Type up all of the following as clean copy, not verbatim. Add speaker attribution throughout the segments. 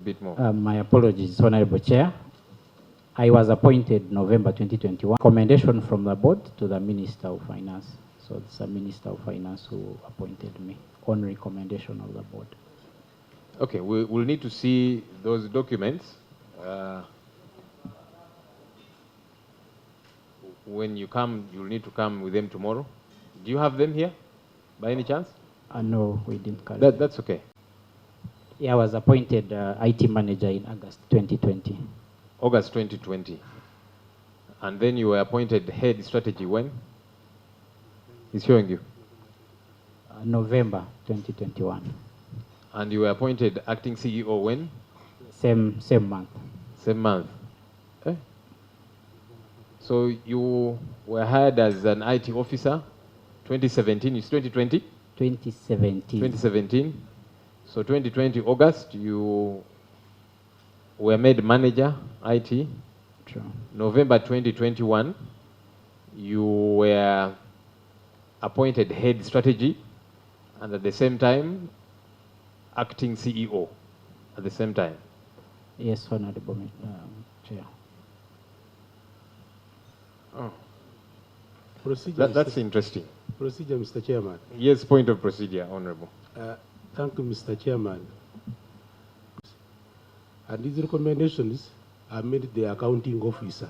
Speaker 1: bit more.
Speaker 2: My apologies, Honorable Chair. I was appointed November 2021. Recommendation from the board to the Minister of Finance. So it's the Minister of Finance who appointed me on recommendation of the board.
Speaker 1: Okay, we'll need to see those documents. When you come, you'll need to come with them tomorrow. Do you have them here, by any chance?
Speaker 2: No, we didn't carry them.
Speaker 1: That's okay.
Speaker 2: Yeah, I was appointed IT manager in August 2020.
Speaker 1: August 2020. And then you were appointed head strategy when? He's showing you.
Speaker 2: November 2021.
Speaker 1: And you were appointed acting CEO when?
Speaker 2: Same month.
Speaker 1: Same month. Okay. So you were hired as an IT officer 2017, it's 2020?
Speaker 2: 2017.
Speaker 1: 2017. So 2020 August, you were made manager IT.
Speaker 2: True.
Speaker 1: November 2021, you were appointed head strategy, and at the same time, acting CEO at the same time.
Speaker 2: Yes, Honorable Chair.
Speaker 1: Oh.
Speaker 3: Procedure.
Speaker 1: That's interesting.
Speaker 3: Procedure, Mr. Chairman.
Speaker 1: Yes, point of procedure, Honorable.
Speaker 3: Thank you, Mr. Chairman. And these recommendations are made to the accounting officer,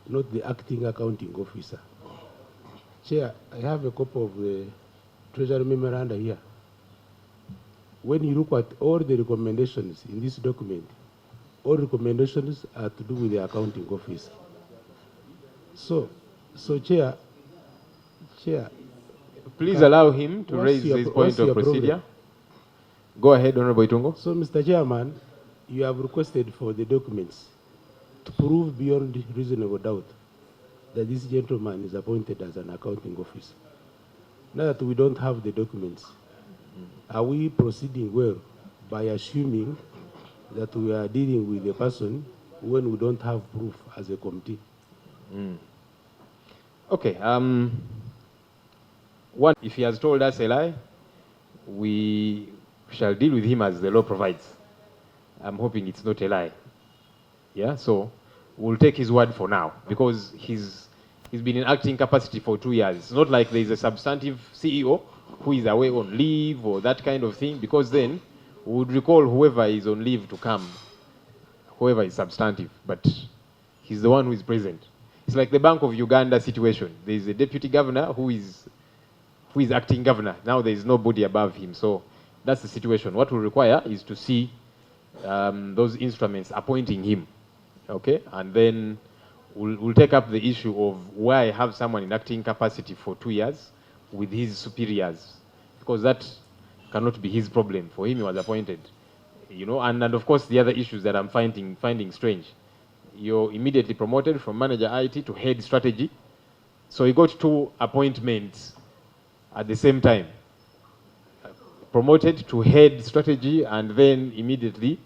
Speaker 3: not the acting accounting officer. Chair, I have a copy of the Treasury Memoranda here. When you look at all the recommendations in this document, all recommendations are to do with the accounting officer. So Chair,
Speaker 1: please allow him to raise his point of procedure. Go ahead, Honorable Itungo.
Speaker 3: So, Mr. Chairman, you have requested for the documents to prove beyond reasonable doubt that this gentleman is appointed as an accounting officer. Now that we don't have the documents, are we proceeding well by assuming that we are dealing with a person when we don't have proof as a committee?
Speaker 1: Okay. One, if he has told us a lie, we shall deal with him as the law provides. I'm hoping it's not a lie. Yeah, so we'll take his word for now, because he's been in acting capacity for 2 years. It's not like there's a substantive CEO who is away on leave or that kind of thing, because then we would recall whoever is on leave to come, whoever is substantive, but he's the one who is present. It's like the Bank of Uganda situation. There's a deputy governor who is acting governor. Now there is nobody above him. So that's the situation. What we require is to see those instruments appointing him. Okay? And then we'll take up the issue of why I have someone in acting capacity for 2 years with his superiors. Because that cannot be his problem. For him, he was appointed. You know, and of course the other issues that I'm finding strange. You're immediately promoted from manager IT to head strategy. So he got 2 appointments at the same time. Promoted to head strategy and then immediately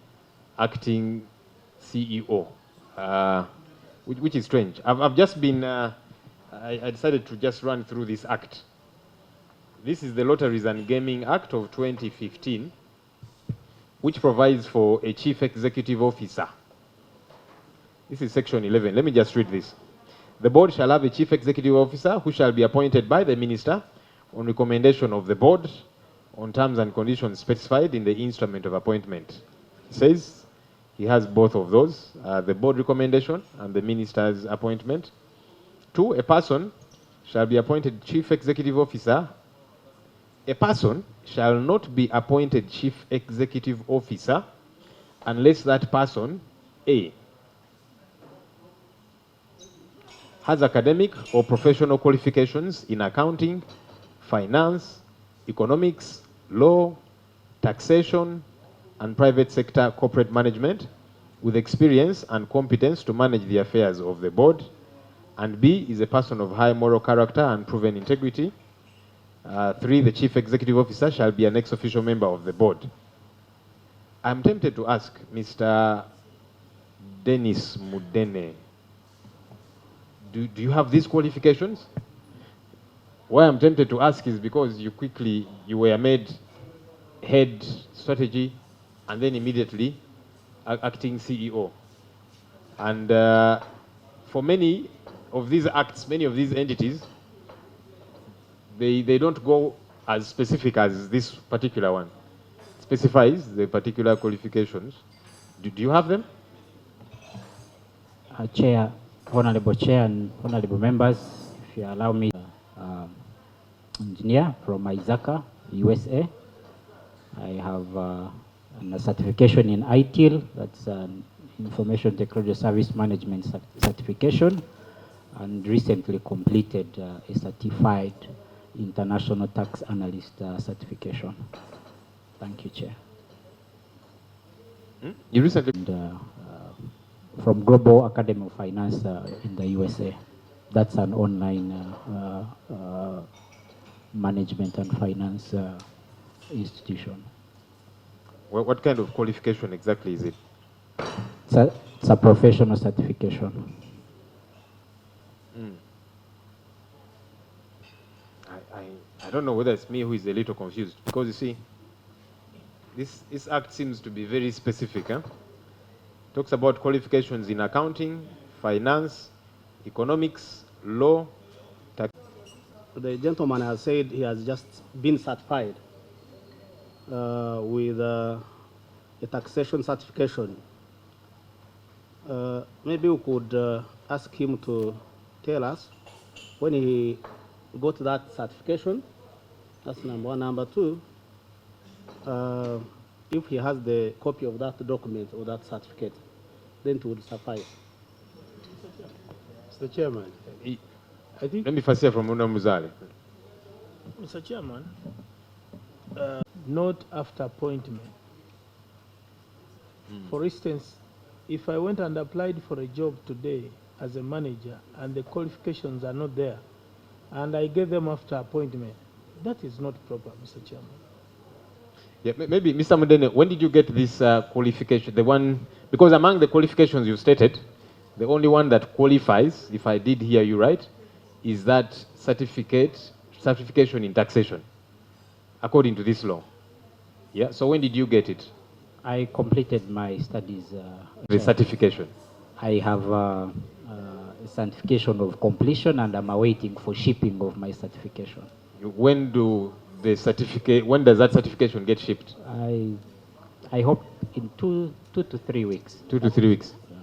Speaker 1: acting CEO, which is strange. I've just been, I decided to just run through this act. This is the Lotteries and Gaming Act of 2015, which provides for a chief executive officer. This is section 11. Let me just read this. The board shall have a chief executive officer who shall be appointed by the minister on recommendation of the board on terms and conditions specified in the instrument of appointment. It says he has both of those, the board recommendation and the minister's appointment. 2, a person shall be appointed chief executive officer. A person shall not be appointed chief executive officer unless that person, A, has academic or professional qualifications in accounting, finance, economics, law, taxation, and private sector corporate management, with experience and competence to manage the affairs of the board. And B, is a person of high moral character and proven integrity. 3, the chief executive officer shall be an ex-official member of the board. I'm tempted to ask Mr. Dennis Mudene, do you have these qualifications? Why I'm tempted to ask is because you were made head strategy and then immediately acting CEO. And for many of these acts, many of these entities, they don't go as specific as this particular one. It specifies the particular qualifications. Do you have them?
Speaker 2: Chair, Honorable Chair and Honorable Members, if you allow me, engineer from Isaac, USA. I have a certification in ITIL, that's an Information Technology Service Management certification, and recently completed a certified International Tax Analyst certification. Thank you, Chair.
Speaker 1: You recently...
Speaker 2: And, from Global Academy of Finance in the USA. That's an online management and finance institution.
Speaker 1: Well, what kind of qualification exactly is it?
Speaker 2: It's a professional certification.
Speaker 1: I don't know whether it's me who is a little confused, because you see, this act seems to be very specific. Talks about qualifications in accounting, finance, economics, law, tax.
Speaker 4: The gentleman has said he has just been certified with a taxation certification. Maybe we could ask him to tell us when he got that certification. That's number one. Number two, if he has the copy of that document or that certificate, then it would suffice.
Speaker 3: Mr. Chairman, I think...
Speaker 1: Let me first hear from Una Muzale.
Speaker 5: Mr. Chairman, not after appointment. For instance, if I went and applied for a job today as a manager and the qualifications are not there, and I get them after appointment, that is not proper, Mr. Chairman.
Speaker 1: Yeah, maybe, Mr. Mudene, when did you get this qualification? The one, because among the qualifications you stated, the only one that qualifies, if I did hear you right, is that certification in taxation, according to this law. Yeah, so when did you get it?
Speaker 2: I completed my studies.
Speaker 1: The certification.
Speaker 2: I have a certification of completion, and I'm awaiting for shipping of my certification.
Speaker 1: When when does that certification get shipped?
Speaker 2: I hope in 2 to 3 weeks.
Speaker 1: 2 to 3 weeks. Yeah.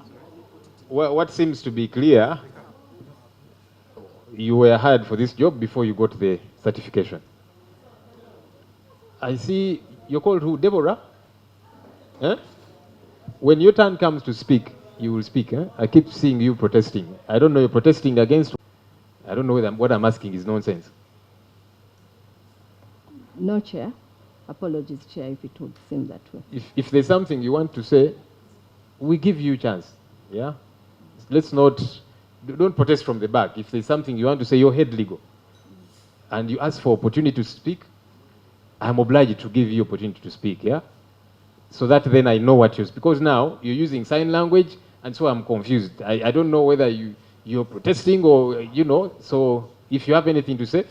Speaker 1: Well, what seems to be clear, you were hired for this job before you got the certification. I see you're called who? Deborah? Eh? When your turn comes to speak, you will speak. Eh? I keep seeing you protesting. I don't know, you're protesting against... I don't know whether what I'm asking is nonsense.
Speaker 6: No, Chair. Apologies, Chair, if it would seem that way.
Speaker 1: If there's something you want to say, we give you a chance. Yeah? Let's not... Don't protest from the back. If there's something you want to say, you're head legal, and you ask for opportunity to speak, I'm obliged to give you opportunity to speak, yeah? So that then I know what you're... Because now you're using sign language, and so I'm confused. I don't know whether you're protesting or, you know, so if you have anything to say,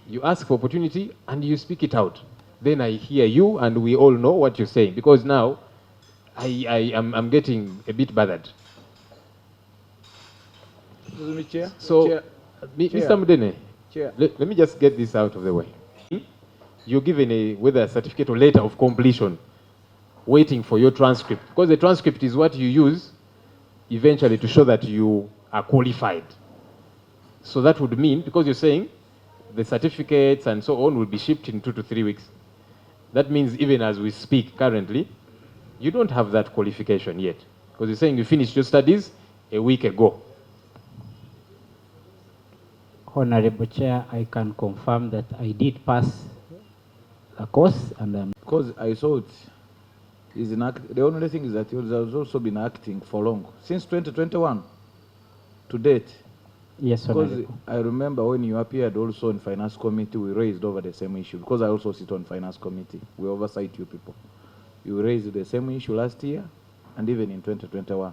Speaker 1: you ask for opportunity and you speak it out. Then I hear you and we all know what you're saying, because now I'm getting a bit bothered.
Speaker 7: Excuse me, Chair.
Speaker 1: So,
Speaker 7: Chair.
Speaker 1: Mr. Mudene,
Speaker 7: Chair.
Speaker 1: Let me just get this out of the way. You're given whether a certificate or letter of completion, waiting for your transcript, because the transcript is what you use eventually to show that you are qualified. So that would mean, because you're saying the certificates and so on will be shipped in 2 to 3 weeks. That means even as we speak currently, you don't have that qualification yet, because you're saying you finished your studies a week ago.
Speaker 2: Honorable Chair, I can confirm that I did pass a course, and
Speaker 7: because I saw it, the only thing is that he has also been acting for long, since 2021 to date.
Speaker 2: Yes,
Speaker 7: because
Speaker 2: Honorable.
Speaker 7: I remember when you appeared also in Finance Committee, we raised over the same issue, because I also sit on Finance Committee. We oversight you people. You raised the same issue last year and even in 2021.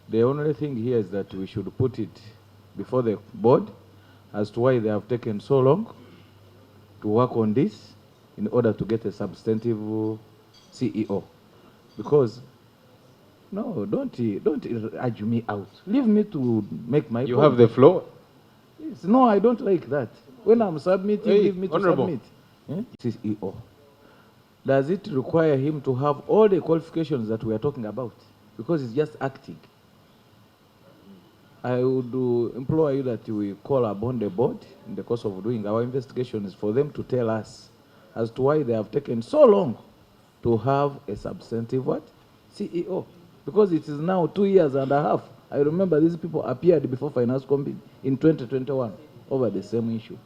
Speaker 7: The only thing here is that we should put it before the board as to why they have taken so long to work on this in order to get a substantive CEO. Because No, don't urge me out. Leave me to make my
Speaker 1: You
Speaker 7: point.
Speaker 1: have the floor.
Speaker 7: Yes. No, I don't like that. When I'm submitting,
Speaker 1: Hey,
Speaker 7: leave me to
Speaker 1: Honorable.
Speaker 7: submit. CEO. Does it require him to have all the qualifications that we are talking about? Because he's just acting. I would implore you that we call upon the board in the course of doing our investigations for them to tell us as to why they have taken so long to have a substantive what? CEO. Because it is now 2 years and a half. I remember these people appeared before Finance Committee in 2021 over the same issue.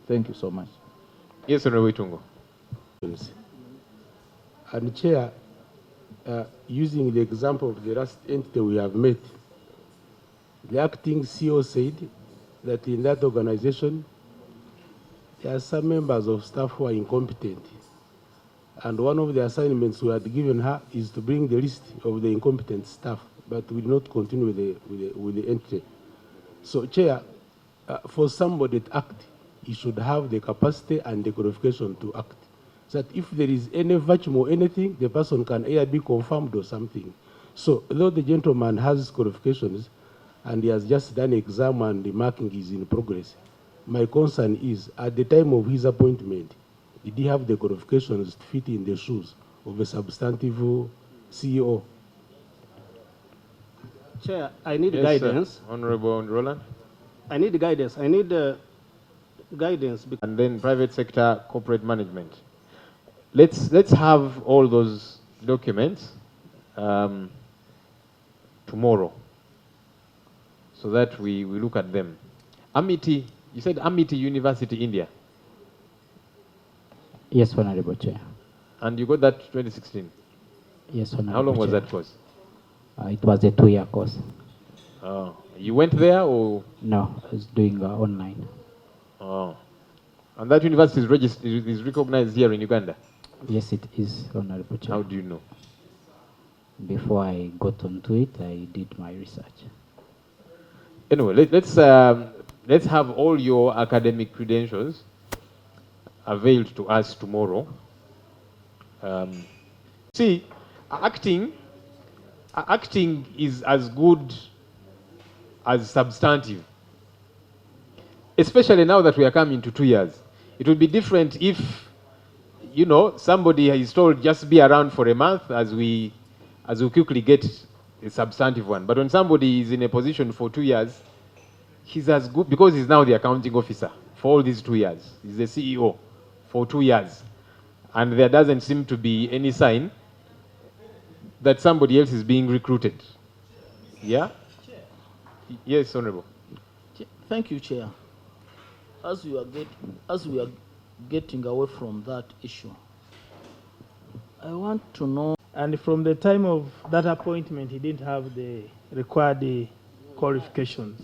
Speaker 7: Thank you so much.
Speaker 1: Yes, Honorable Itungo.
Speaker 3: And Chair, using the example of the last entity we have met, the acting CEO said that in that organization, there are some members of staff who are incompetent. And one of the assignments we had given her is to bring the list of the incompetent staff, but we did not continue with the entry. So, Chair, for somebody to act, he should have the capacity and the qualification to act. So that if there is any vacuum or anything, the person can either be confirmed or something. So, though the gentleman has qualifications and he has just done exam and the marking is in progress, my concern is, at the time of his appointment, did he have the qualifications to fit in the shoes of a substantive CEO?
Speaker 4: Chair, I need
Speaker 1: Yes,
Speaker 4: guidance.
Speaker 1: Honorable Roland.
Speaker 4: I need guidance. I need guidance.
Speaker 1: And then private sector corporate management. Let's have all those documents tomorrow so that we look at them. Amity, you said Amity University, India.
Speaker 2: Yes, Honorable Chair.
Speaker 1: And you got that 2016.
Speaker 2: Yes, Honorable
Speaker 1: How long was
Speaker 2: Chair.
Speaker 1: that course?
Speaker 2: It was a 2-year course.
Speaker 1: Oh, you went there or?
Speaker 2: No, I was doing online.
Speaker 1: Oh. And that university is registered, is recognized here in Uganda?
Speaker 2: Yes, it is, Honorable Chair.
Speaker 1: How do you know?
Speaker 2: Before I got onto it, I did my research.
Speaker 1: Anyway, let's have all your academic credentials availed to us tomorrow. See, acting is as good as substantive, especially now that we are coming to 2 years. It would be different if, you know, somebody is told just be around for a month as we quickly get a substantive one. But when somebody is in a position for 2 years, he's as good, because he's now the accounting officer for all these 2 years. He's the CEO for 2 years. And there doesn't seem to be any sign that somebody else is being recruited. Yeah? Yes, Honorable.
Speaker 8: Thank you, Chair. As we are getting away from that issue, I want to know.
Speaker 5: And from the time of that appointment, he didn't have the required qualifications.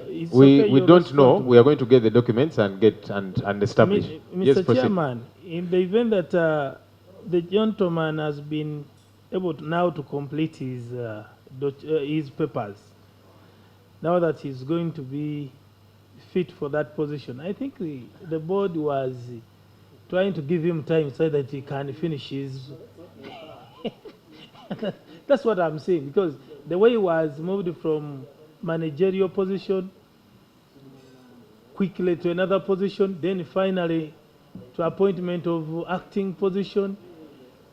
Speaker 5: It's
Speaker 1: We
Speaker 5: okay, you
Speaker 1: don't know.
Speaker 5: respond to
Speaker 1: We are going to get the documents and get and establish. Yes,
Speaker 5: Mr.
Speaker 1: proceed.
Speaker 5: Chairman, in the event that the gentleman has been able now to complete his papers, now that he's going to be fit for that position, I think the board was trying to give him time so that he can finish his. That's what I'm saying, because the way he was moved from managerial position quickly to another position, then finally to appointment of acting position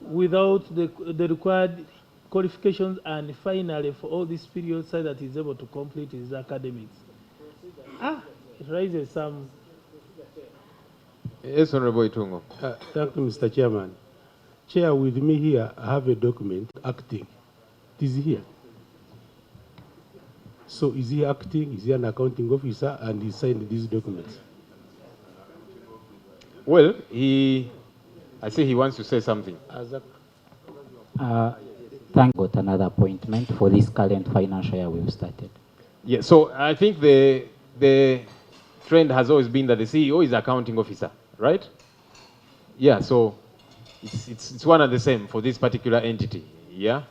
Speaker 5: without the required qualifications, and finally for all this period so that he's able to complete his academics. It raises some.
Speaker 1: Yes, Honorable Itungo.
Speaker 3: Thank you, Mr. Chairman. Chair, with me here, I have a document acting. It is here. So is he acting? Is he an accounting officer? And he signed these documents.
Speaker 1: Well, I say he wants to say something.
Speaker 2: Thank God, another appointment for this current financial year we've started.
Speaker 1: Yeah, so I think the trend has always been that the CEO is accounting officer, right? Yeah, so it's one and the same for this particular entity. Yeah.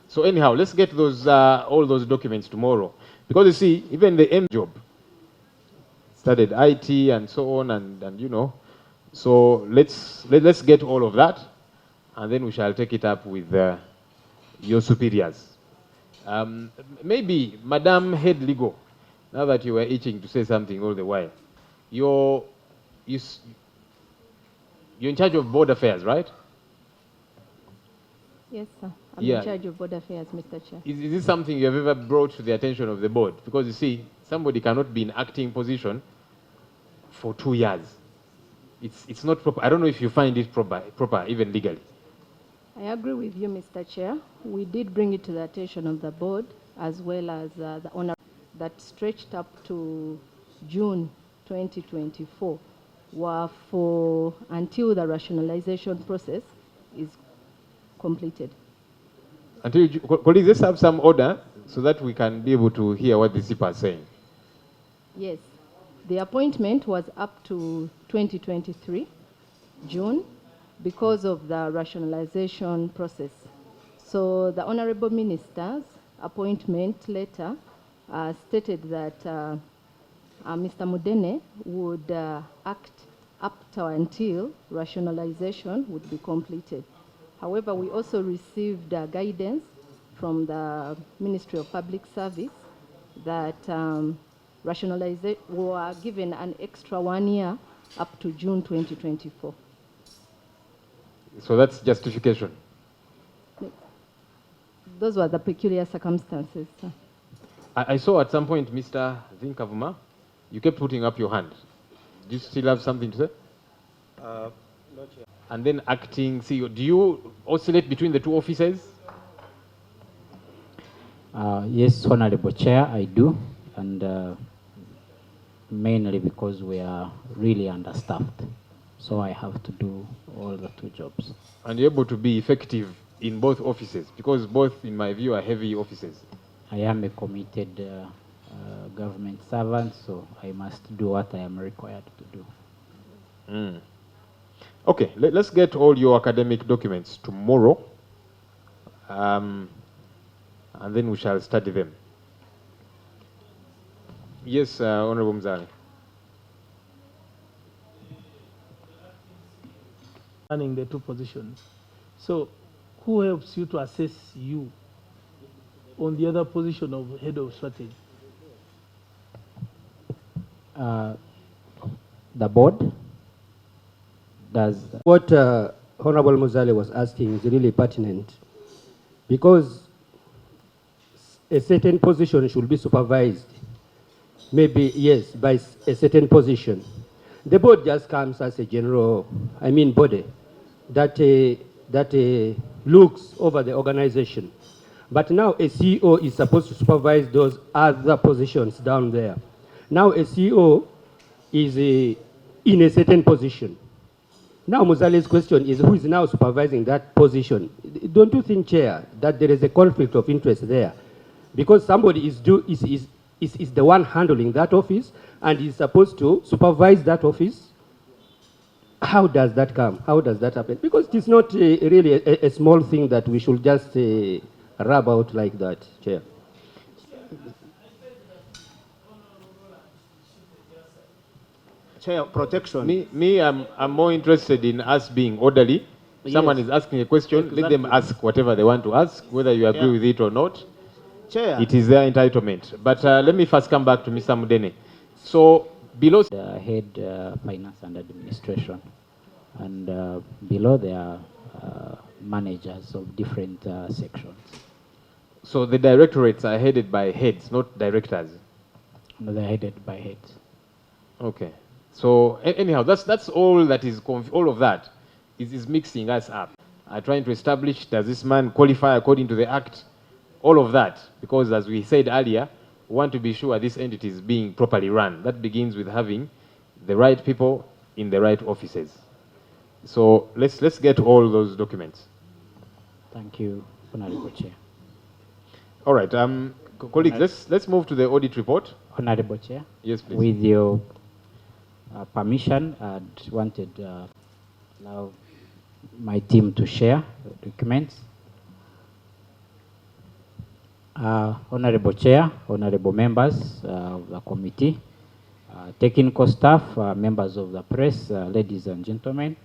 Speaker 1: So anyhow, let's get those all those documents tomorrow, because you see, even the M job studied IT and so on, and you know, so let's get all of that, and then we shall take it up with your superiors. Maybe, Madam Head Legal, now that you were itching to say something all the while, you're in charge of board affairs, right?
Speaker 6: Yes, sir. I'm
Speaker 1: Yeah.
Speaker 6: in charge of board affairs, Mr. Chair.
Speaker 1: Is this something you have ever brought to the attention of the board? Because you see, somebody cannot be in acting position for 2 years. It's not proper. I don't know if you find it proper even legally.
Speaker 6: I agree with you, Mr. Chair. We did bring it to the attention of the board, as well as the honor that stretched up to June 2024 were for until the rationalization process is completed.
Speaker 1: Until colleagues, let's have some order so that we can be able to hear what the SIPA are saying.
Speaker 6: Yes, the appointment was up to 2023, June, because of the rationalization process. So the Honorable Minister's appointment letter stated that Mr. Mudene would act up to until rationalization would be completed. However, we also received guidance from the Ministry of Public Service that we were given an extra 1 year up to June 2024.
Speaker 1: So that's justification.
Speaker 6: Those were the peculiar circumstances, sir.
Speaker 1: I saw at some point, Mr. Zinkavuma, you kept putting up your hand. Do you still have something to say?
Speaker 9: Not yet.
Speaker 1: And then acting CEO, do you oscillate between the two offices?
Speaker 2: Yes, Honorable Chair, I do, and mainly because we are really understaffed. So I have to do all the two jobs.
Speaker 1: And you're able to be effective in both offices, because both, in my view, are heavy offices.
Speaker 2: I am a committed government servant, so I must do what I am required to do.
Speaker 1: Okay, let's get all your academic documents tomorrow, and then we shall study them. Yes, Honorable Mzali.
Speaker 5: Running the two positions. So who helps you to assess you on the other position of head of strategy?
Speaker 2: The board does.
Speaker 10: What Honorable Muzali was asking is really pertinent, because a certain position should be supervised, maybe, yes, by a certain position. The board just comes as a general, body that looks over the organization. But now a CEO is supposed to supervise those other positions down there. Now a CEO is in a certain position. Now Muzali's question is, who is now supervising that position? Don't you think, Chair, that there is a conflict of interest there? Because somebody is the one handling that office and is supposed to supervise that office. How does that come? How does that happen? Because it is not really a small thing that we should just rub out like that, Chair.
Speaker 4: Chair, protection.
Speaker 1: I'm more interested in us being orderly.
Speaker 4: Yes.
Speaker 1: Someone is asking a question, let them ask whatever they want to ask, whether you agree with it or not.
Speaker 4: Chair.
Speaker 1: It is their entitlement. But let me first come back to Mr. Mudene. So below
Speaker 2: The head finance and administration, and below there are managers of different sections.
Speaker 1: So the directorates are headed by heads, not directors.
Speaker 2: No, they're headed by heads.
Speaker 1: Okay. So anyhow, that's all that is, all of that is mixing us up. Trying to establish, does this man qualify according to the act? All of that, because as we said earlier, we want to be sure this entity is being properly run. That begins with having the right people in the right offices. So let's get all those documents.
Speaker 2: Thank you, Honorable Chair.
Speaker 1: All right, colleagues, let's move to the audit report.
Speaker 2: Honorable Chair.
Speaker 1: Yes, please.
Speaker 2: With your permission, I'd wanted allow my team to share the documents. Honorable Chair, honorable members of the committee, technical staff, members of the press, ladies and gentlemen,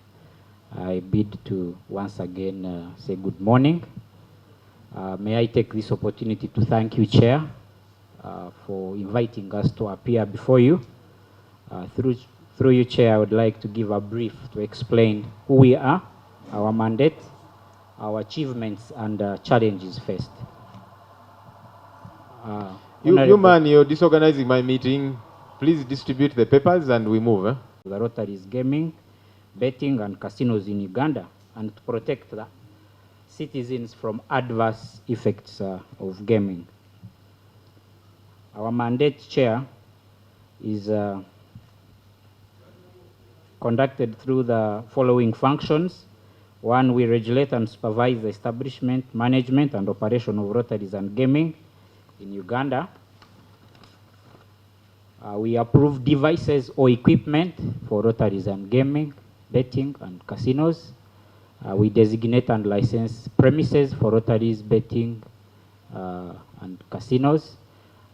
Speaker 2: I bid to once again say good morning. May I take this opportunity to thank you, Chair, for inviting us to appear before you. Through you, Chair, I would like to give a brief to explain who we are, our mandate, our achievements, and challenges faced.
Speaker 1: You man, you're disorganizing my meeting. Please distribute the papers and we move.
Speaker 2: The lotteries, gaming, betting, and casinos in Uganda, and to protect the citizens from adverse effects of gaming. Our mandate, Chair, is conducted through the following functions. One, we regulate and supervise the establishment, management, and operation of lotteries and gaming in Uganda. We approve devices or equipment for lotteries and gaming, betting, and casinos. We designate and license premises for lotteries, betting, and casinos.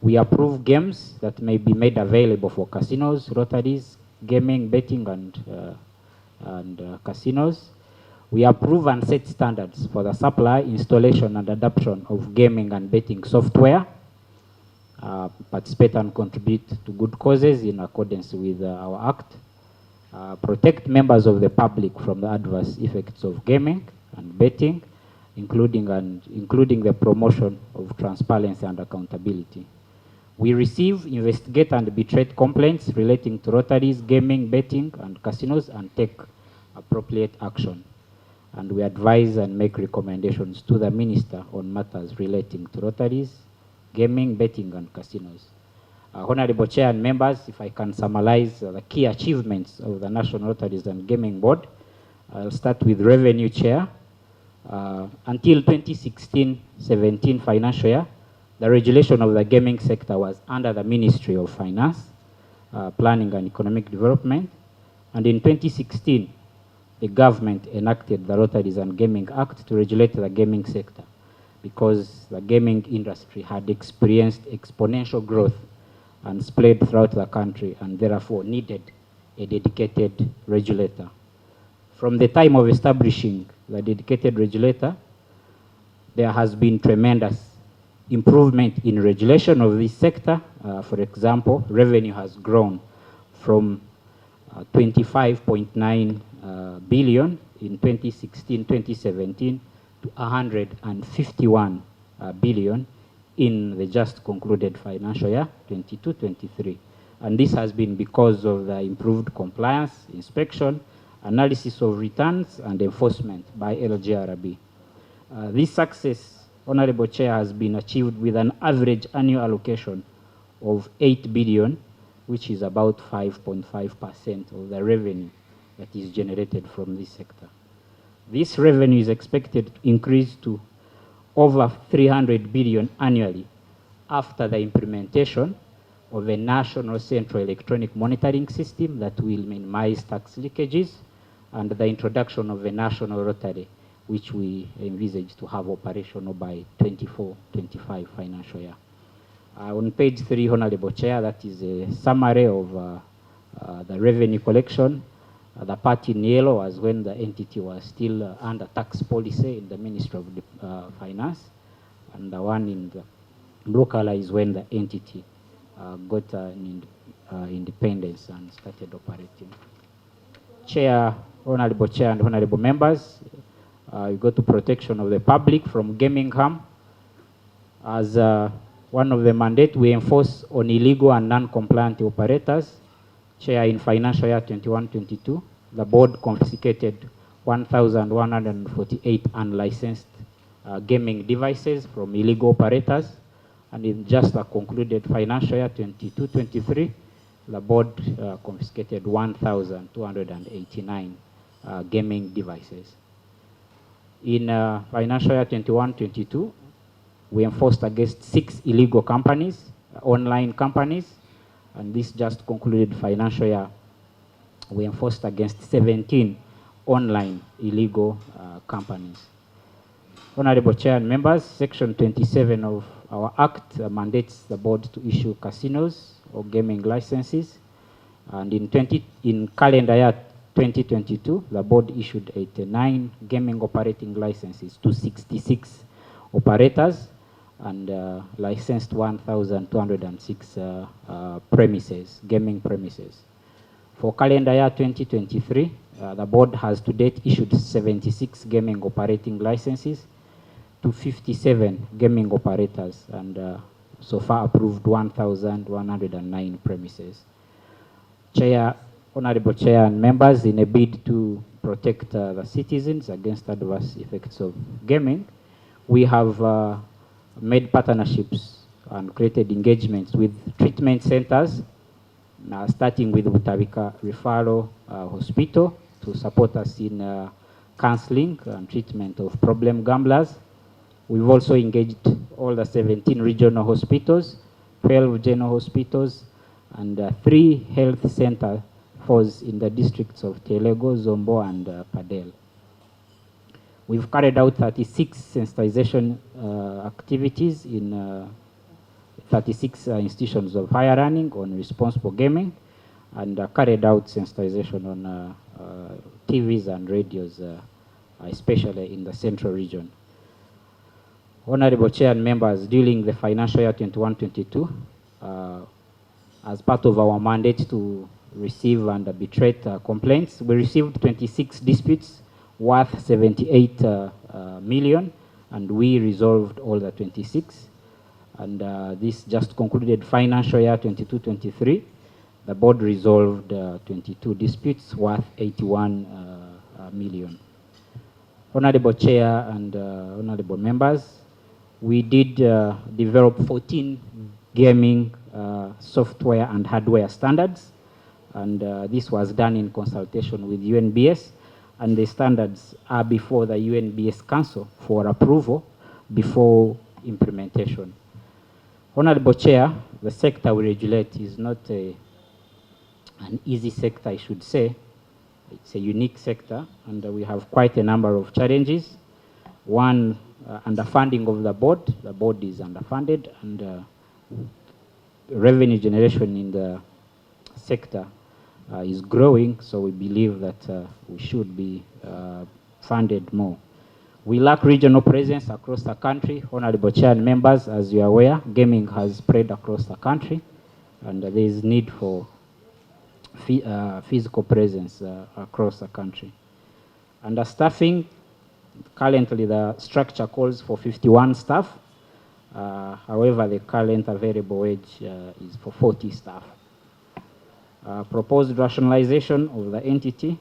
Speaker 2: We approve games that may be made available for casinos, lotteries, gaming, betting, and casinos. We approve and set standards for the supply, installation, and adoption of gaming and betting software. Participate and contribute to good causes in accordance with our Act. Protect members of the public from the adverse effects of gaming and betting, including the promotion of transparency and accountability. We receive, investigate, and arbitrate complaints relating to lotteries, gaming, betting, and casinos, and take appropriate action. And we advise and make recommendations to the Minister on matters relating to lotteries, gaming, betting, and casinos. Honorable Chair and members, if I can summarize the key achievements of the National Lotteries and Gaming Board, I'll start with revenue, Chair. Until 2016-17 financial year, the regulation of the gaming sector was under the Ministry of Finance, Planning and Economic Development. And in 2016, the government enacted the Lotteries and Gaming Act to regulate the gaming sector because the gaming industry had experienced exponential growth and spread throughout the country and therefore needed a dedicated regulator. From the time of establishing the dedicated regulator, there has been tremendous improvement in regulation of this sector. For example, revenue has grown from 25.9 billion in 2016-2017 to 151 billion in the just concluded financial year 22-23. And this has been because of the improved compliance, inspection, analysis of returns, and enforcement by LGRB. This success, Honorable Chair, has been achieved with an average annual allocation of 8 billion, which is about 5.5% of the revenue that is generated from this sector. This revenue is expected to increase to over 300 billion annually after the implementation of a national central electronic monitoring system that will minimize tax leakages and the introduction of a national lottery, which we envisage to have operational by 24-25 financial year. On page 3, Honorable Chair, that is a summary of the revenue collection. The part in yellow was when the entity was still under tax policy in the Ministry of Finance, and the one in the blue color is when the entity got independence and started operating. Chair, Honorable Chair, and Honorable members, we go to protection of the public from gaming harm. As one of the mandate, we enforce on illegal and non-compliant operators. Chair, in financial year 21-22, the board confiscated 1,148 unlicensed gaming devices from illegal operators. And in just the concluded financial year 22-23, the board confiscated 1,289 gaming devices. In financial year 21-22, we enforced against 6 illegal companies, online companies, and this just concluded financial year. We enforced against 17 online illegal companies. Honorable Chair and members, Section 27 of our Act mandates the board to issue casinos or gaming licenses. And in calendar year 2022, the board issued 89 gaming operating licenses to 66 operators and licensed 1,206 premises, gaming premises. For calendar year 2023, the board has to date issued 76 gaming operating licenses to 57 gaming operators and so far approved 1,109 premises. Honorable Chair and members, in a bid to protect the citizens against adverse effects of gaming, we have made partnerships and created engagements with treatment centers, starting with Butabika Referral Hospital to support us in counseling and treatment of problem gamblers. We've also engaged all the 17 regional hospitals, 12 general hospitals, and 3 health centers in the districts of Telego, Zombo, and Padel. We've carried out 36 sensitization activities in 36 institutions of higher learning on responsible gaming, and carried out sensitization on TVs and radios, especially in the central region. Honorable Chair and members, during the financial year 21-22, as part of our mandate to receive and arbitrate complaints, we received 26 disputes worth 78 million, and we resolved all the 26. And this just concluded financial year 22-23. The board resolved 22 disputes worth 81 million. Honorable Chair and honorable members, we did develop 14 gaming software and hardware standards, and this was done in consultation with UNBS, and the standards are before the UNBS Council for approval before implementation. Honorable Chair, the sector we regulate is not an easy sector, I should say. It's a unique sector, and we have quite a number of challenges. One, underfunding of the board. The board is underfunded, and revenue generation in the sector is growing, so we believe that we should be funded more. We lack regional presence across the country. Honorable Chair and members, as you are aware, gaming has spread across the country, and there is need for physical presence across the country. Under staffing, currently the structure calls for 51 staff. However, the current available wage is for 40 staff. Proposed rationalization of the entity.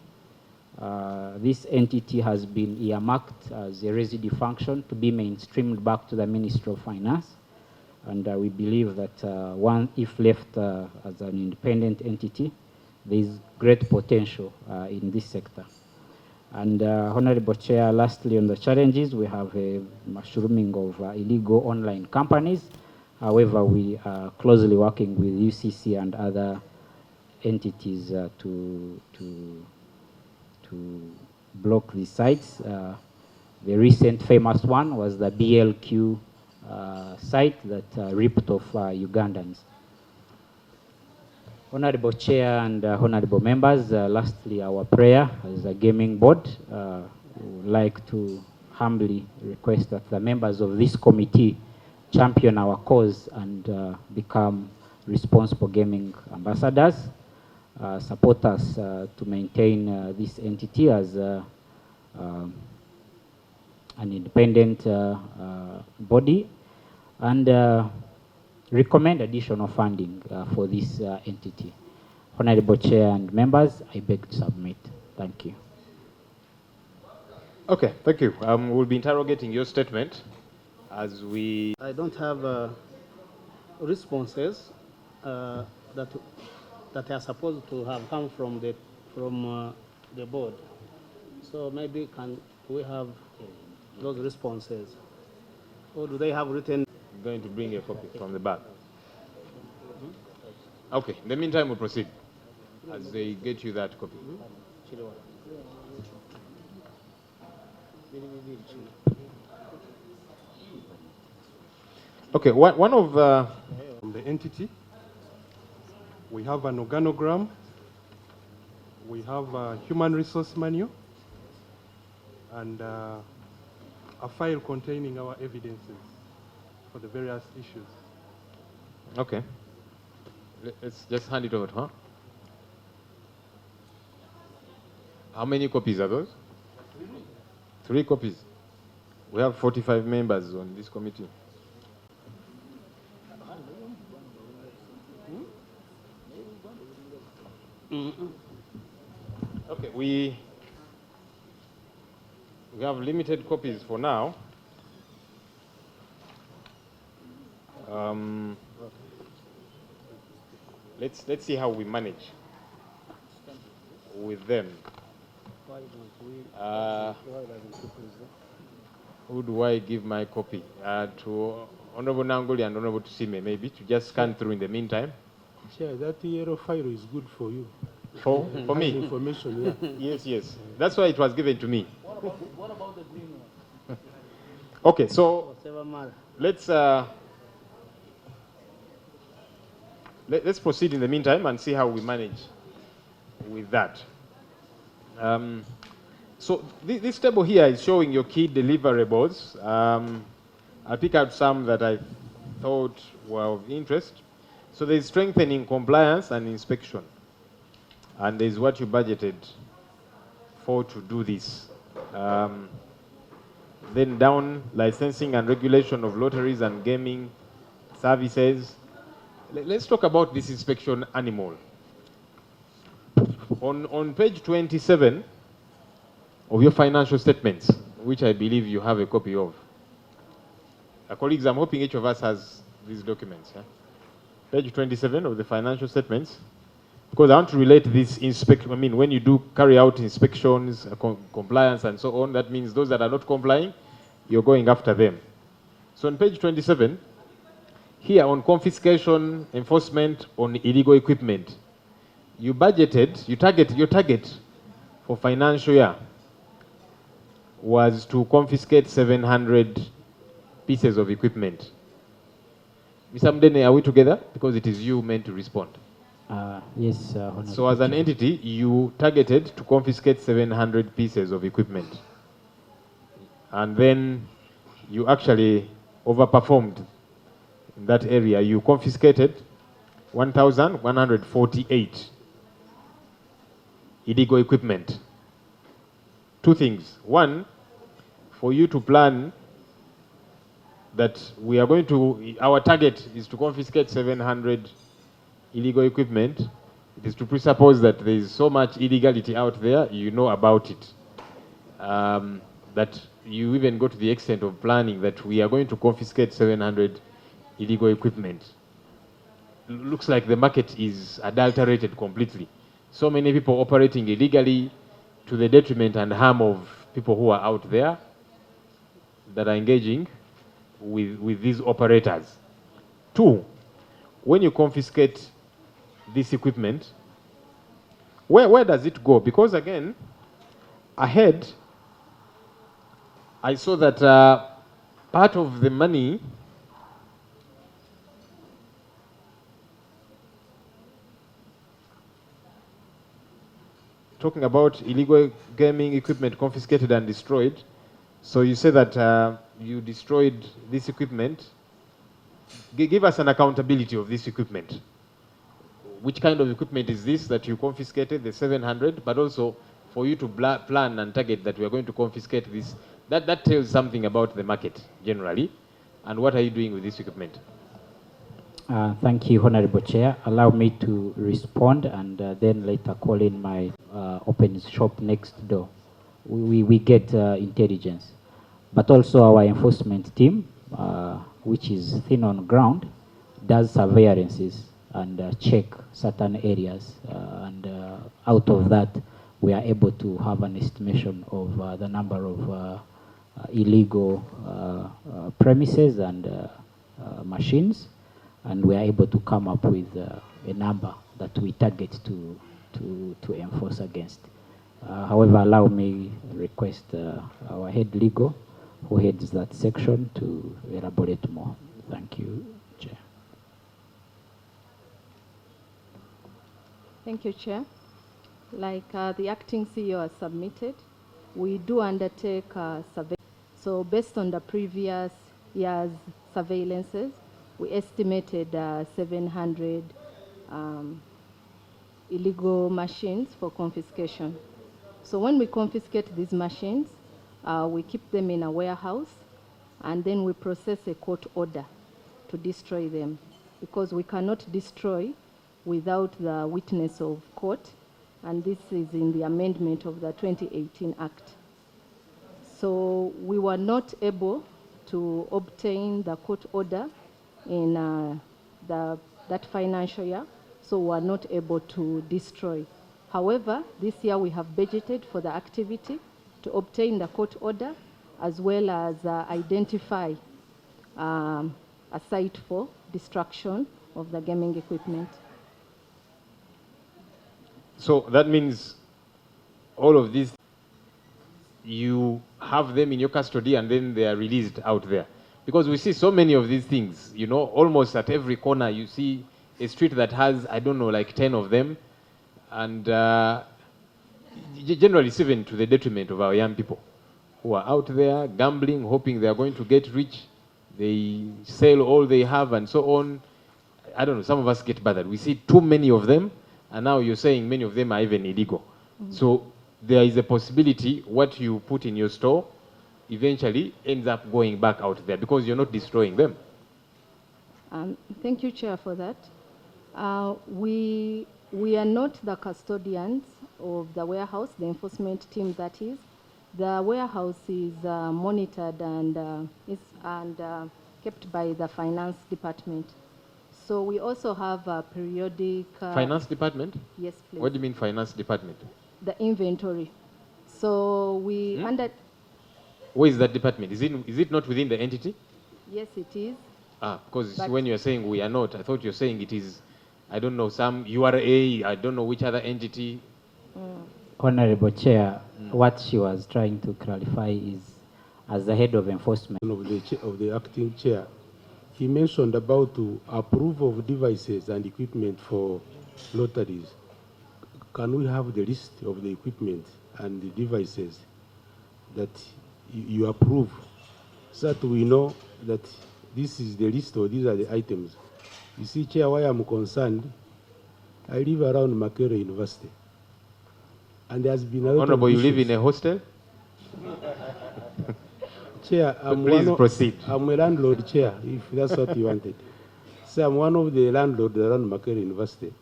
Speaker 2: This entity has been earmarked as a residue function to be mainstreamed back to the Ministry of Finance. And we believe that if left as an independent entity, there is great potential in this sector. And Honorable Chair, lastly on the challenges, we have a mushrooming of illegal online companies. However, we are closely working with UCC and other entities to block these sites. The recent famous one was the BLQ site that ripped off Ugandans. Honorable Chair and honorable members, lastly, our prayer as a gaming board. We would like to humbly request that the members of this committee champion our cause and become responsible gaming ambassadors. Support us to maintain this entity as an independent body, and recommend additional funding for this entity. Honorable Chair and members, I beg to submit. Thank you.
Speaker 1: Okay, thank you. We'll be interrogating your statement as we...
Speaker 4: I don't have responses that are supposed to have come from the board. So maybe can we have those responses? Or do they have written?
Speaker 1: I'm going to bring a copy from the back. Okay, in the meantime, we'll proceed as they get you that copy. Okay, one of
Speaker 9: From the entity, we have an organogram, we have a human resource manual, and a file containing our evidences for the various issues.
Speaker 1: Okay. Let's just hand it over to her. How many copies are those? 3 copies. We have 45 members on this committee. Okay, we have limited copies for now. Let's see how we manage with them. Who do I give my copy? To Honorable Nangoli and Honorable Tusime, maybe, to just scan through in the meantime.
Speaker 3: Chair, that yellow file is good for you.
Speaker 1: For me?
Speaker 3: Information, yeah.
Speaker 1: Yes. That's why it was given to me.
Speaker 8: What about the green one?
Speaker 1: Okay, so let's proceed in the meantime and see how we manage with that. So this table here is showing your key deliverables. I'll pick out some that I thought were of interest. So there's strengthening compliance and inspection. And there's what you budgeted for to do this. Then down, licensing and regulation of lotteries and gaming services. Let's talk about this inspection animal. On page 27 of your financial statements, which I believe you have a copy of. Colleagues, I'm hoping each of us has these documents. Yeah? Page 27 of the financial statements. Because I want to relate this inspection, when you do carry out inspections, compliance and so on, that means those that are not complying, you're going after them. So on page 27, here on confiscation, enforcement on illegal equipment, your target for financial year was to confiscate 700 pieces of equipment. Mr. Mdene, are we together? Because it is you meant to respond.
Speaker 2: Yes.
Speaker 1: So as an entity, you targeted to confiscate 700 pieces of equipment. And then you actually overperformed in that area. You confiscated 1,148 illegal equipment. 2 things. One, for you to plan that we are going to, our target is to confiscate 700 illegal equipment. It is to presuppose that there is so much illegality out there, you know about it. That you even go to the extent of planning that we are going to confiscate 700 illegal equipment. Looks like the market is adulterated completely. So many people operating illegally to the detriment and harm of people who are out there that are engaging with these operators. 2, when you confiscate this equipment, where does it go? Because again, ahead, I saw that part of the money talking about illegal gaming equipment confiscated and destroyed. So you say that you destroyed this equipment. Give us an accountability of this equipment. Which kind of equipment is this that you confiscated, the 700, but also for you to plan and target that we are going to confiscate this. That tells something about the market generally. And what are you doing with this equipment?
Speaker 2: Thank you, Honorable Chair. Allow me to respond and then later call in my open shop next door. We get intelligence. But also our enforcement team, which is thin on ground, does surveillances and check certain areas. And out of that, we are able to have an estimation of the number of illegal premises and machines. And we are able to come up with a number that we target to enforce against. However, allow me request our head legal, who heads that section, to elaborate more. Thank you, Chair.
Speaker 6: Thank you, Chair. Like the acting CEO has submitted, we do undertake survey. So based on the previous year's surveillances, we estimated 700 illegal machines for confiscation. So when we confiscate these machines, we keep them in a warehouse, and then we process a court order to destroy them, because we cannot destroy without the witness of court, and this is in the amendment of the 2018 Act. So we were not able to obtain the court order in that financial year, so we were not able to destroy. However, this year we have budgeted for the activity to obtain the court order, as well as identify a site for destruction of the gaming equipment.
Speaker 1: So that means all of these, you have them in your custody and then they are released out there. Because we see so many of these things, you know, almost at every corner you see a street that has, I don't know, like 10 of them. And generally it's even to the detriment of our young people who are out there gambling, hoping they are going to get rich. They sell all they have and so on. I don't know, some of us get bothered. We see too many of them, and now you're saying many of them are even illegal. So there is a possibility what you put in your store eventually ends up going back out there because you're not destroying them.
Speaker 6: Thank you, Chair, for that. We are not the custodians of the warehouse, the enforcement team that is. The warehouse is monitored and kept by the finance department. So we also have a periodic...
Speaker 1: Finance department?
Speaker 6: Yes, please.
Speaker 1: What do you mean finance department?
Speaker 6: The inventory. So we
Speaker 1: Where is that department? Is it not within the entity?
Speaker 6: Yes, it is.
Speaker 1: Because when you're saying we are not, I thought you're saying it is, I don't know, some URA, I don't know which other entity.
Speaker 2: Honorable Chair, what she was trying to clarify is, as the head of enforcement
Speaker 3: of the acting chair, he mentioned about to approve of devices and equipment for lotteries. Can we have the list of the equipment and the devices that you approve, so that we know that this is the list or these are the items? You see, Chair, why I'm concerned, I live around Makerere University. And there has been a lot
Speaker 1: Honorable,
Speaker 3: of
Speaker 1: you live
Speaker 3: issues.
Speaker 1: in a hostel?
Speaker 3: Chair,
Speaker 1: Please proceed.
Speaker 3: I'm a landlord, Chair, if that's what you wanted. So I'm one of the landlords around Makerere University.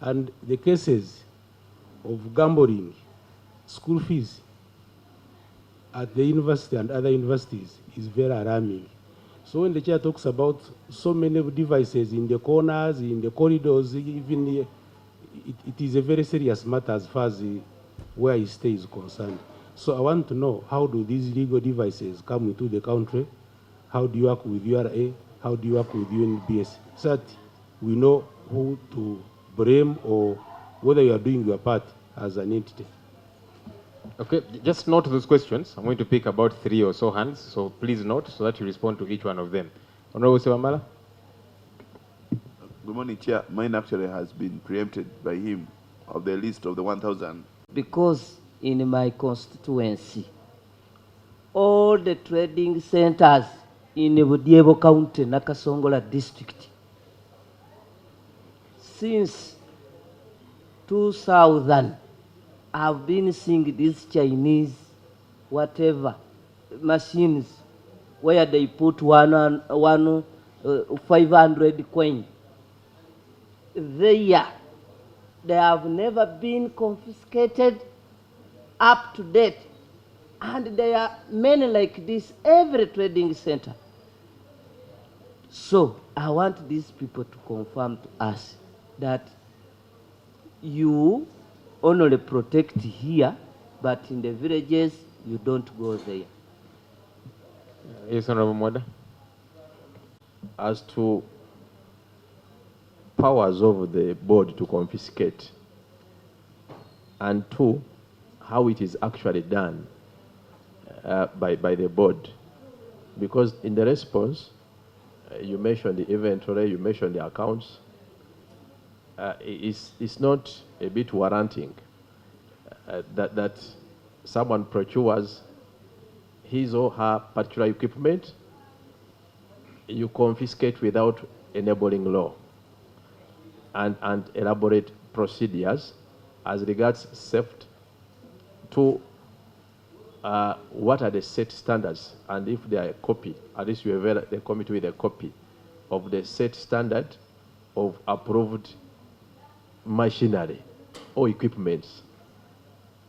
Speaker 3: And the cases of gambling, school fees at the university and other universities is very alarming. So when the chair talks about so many devices in the corners, in the corridors, even it is a very serious matter as far as where he stays is concerned. So I want to know, how do these legal devices come into the country? How do you work with URA? How do you work with UNBS? So that we know who to blame or whether you are doing your part as an entity.
Speaker 1: Okay, just note those questions. I'm going to pick about 3 or so hands, so please note so that you respond to each one of them. Honorable Sewamala?
Speaker 11: Good morning, Chair. Mine actually has been preempted by him of the list of the 1,000.
Speaker 10: Because in my constituency, all the trading centers in Budiebo County, Nakasongola district, since 2000, I've been seeing these Chinese, whatever, machines where they put 500 coin. They have never been confiscated up to date. And there are many like this, every trading center. So I want these people to confirm to us that you only protect here, but in the villages, you don't go there.
Speaker 1: Yes, Honorable Mwada.
Speaker 7: As to powers of the board to confiscate, and 2, how it is actually done by the board. Because in the response, you mentioned the inventory, you mentioned the accounts. It's not a bit warranting that someone procures
Speaker 12: his or her particular equipment, you confiscate without enabling law and elaborate procedures as regards theft to what are the set standards, and if they are a copy, at least you avail the committee with a copy of the set standard of approved machinery or equipments.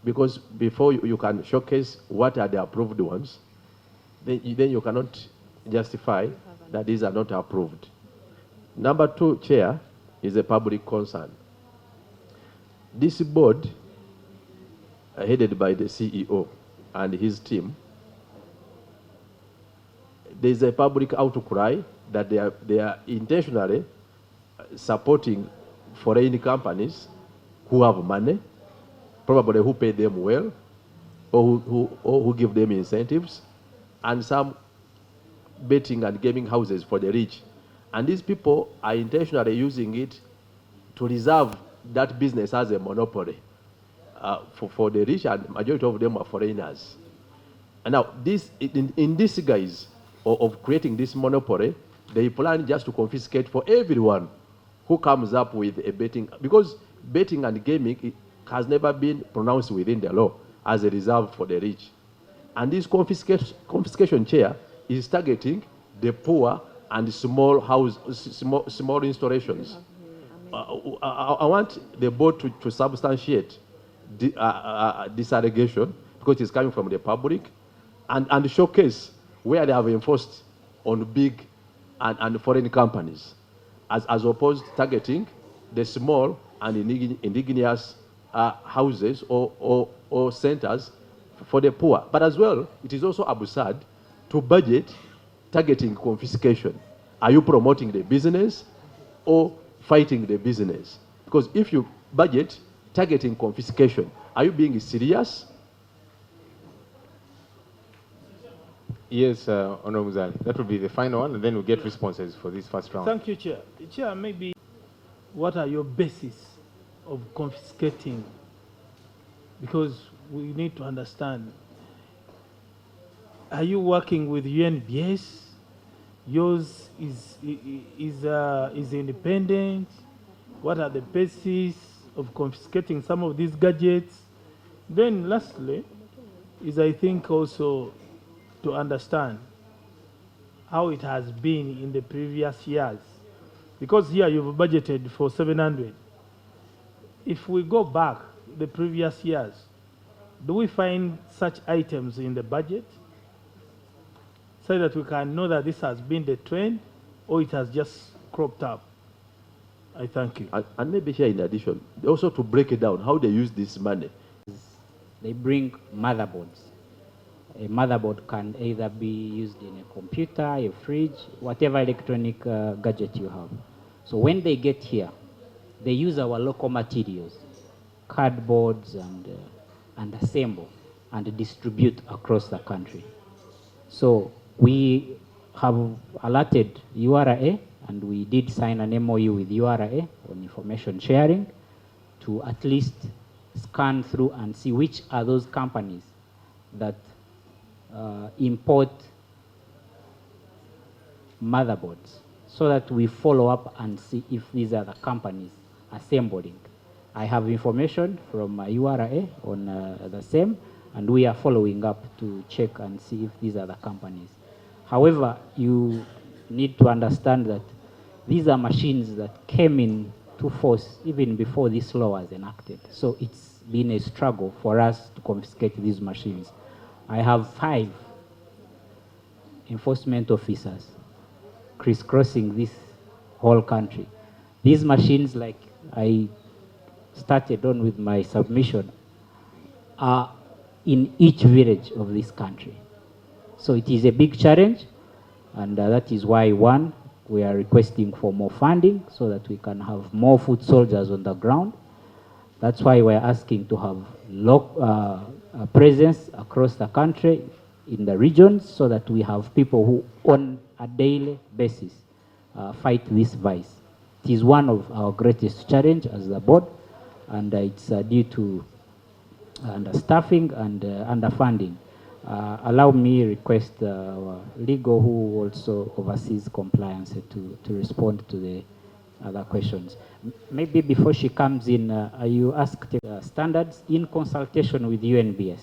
Speaker 12: Because before you can showcase what are the approved ones, then you cannot justify that these are not approved. Number two, Chair, is a public concern. This board, headed by the CEO and his team, there is a public outcry that they are intentionally supporting foreign companies who have money, probably who pay them well, or who give them incentives, and some betting and gaming houses for the rich. And these people are intentionally using it to reserve that business as a monopoly for the rich, and majority of them are foreigners. And now, this, in this guise of creating this monopoly, they plan just to confiscate for everyone who comes up with a betting, because betting and gaming has never been pronounced within the law as a reserve for the rich. And this confiscation, Chair, is targeting the poor and small installations. I want the board to substantiate this allegation, because it's coming from the public, and showcase where they have enforced on big and foreign companies, as opposed to targeting the small and indigenous houses or centers for the poor. But as well, it is also absurd to budget targeting confiscation. Are you promoting the business or fighting the business? Because if you budget targeting confiscation, are you being serious?
Speaker 1: Yes, Honorable Muzali. That will be the final one, and then we'll get responses for this first round.
Speaker 5: Thank you, Chair. Chair, maybe what are your bases of confiscating? Because we need to understand. Are you working with UNBS? Yours is independent? What are the bases of confiscating some of these gadgets? Then lastly, is I think also to understand how it has been in the previous years. Because here you've budgeted for 700. If we go back the previous years, do we find such items in the budget so that we can know that this has been the trend, or it has just cropped up? I thank you.
Speaker 12: And maybe here in addition, also to break it down, how they use this money.
Speaker 2: They bring motherboards. A motherboard can either be used in a computer, a fridge, whatever electronic gadget you have. So when they get here, they use our local materials, cardboards, and assemble and distribute across the country. So we have alerted URA, and we did sign an MOU with URA on information sharing to at least scan through and see which are those companies that import motherboards, so that we follow up and see if these are the companies assembling. I have information from URA on the same, and we are following up to check and see if these are the companies. However, you need to understand that these are machines that came into force even before this law was enacted. So it's been a struggle for us to confiscate these machines. I have 5 enforcement officers crisscrossing this whole country. These machines, like I started on with my submission, are in each village of this country. So it is a big challenge, and that is why, one, we are requesting for more funding so that we can have more foot soldiers on the ground. That's why we're asking to have presence across the country in the regions, so that we have people who on a daily basis fight this vice. It is one of our greatest challenge as the board, and it's due to understaffing and underfunding. Allow me request our legal, who also oversees compliance, to respond to the other questions. Maybe before she comes in, you asked standards in consultation with UNBS.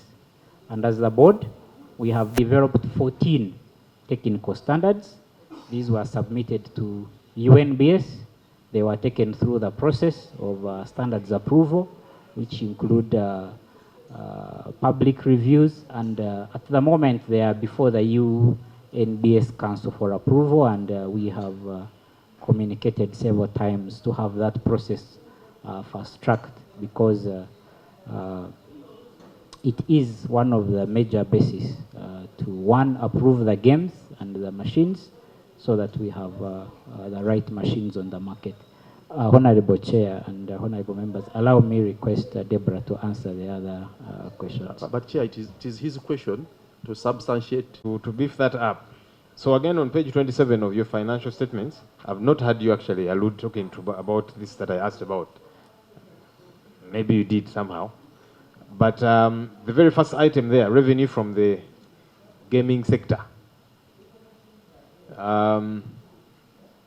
Speaker 2: And as the board, we have developed 14 technical standards. These were submitted to UNBS. They were taken through the process of standards approval, which include public reviews, and at the moment they are before the UNBS Council for approval, and we have communicated several times to have that process fast-tracked, because it is one of the major bases to, one, approve the games and the machines so that we have the right machines on the market. Honorable Chair and honorable members, allow me request Deborah to answer the other questions.
Speaker 12: But Chair, it is his question to substantiate.
Speaker 1: To beef that up. So again, on page 27 of your financial statements, I've not had you actually allude talking to about this that I asked about. Maybe you did somehow. But the very first item there, revenue from the gaming sector.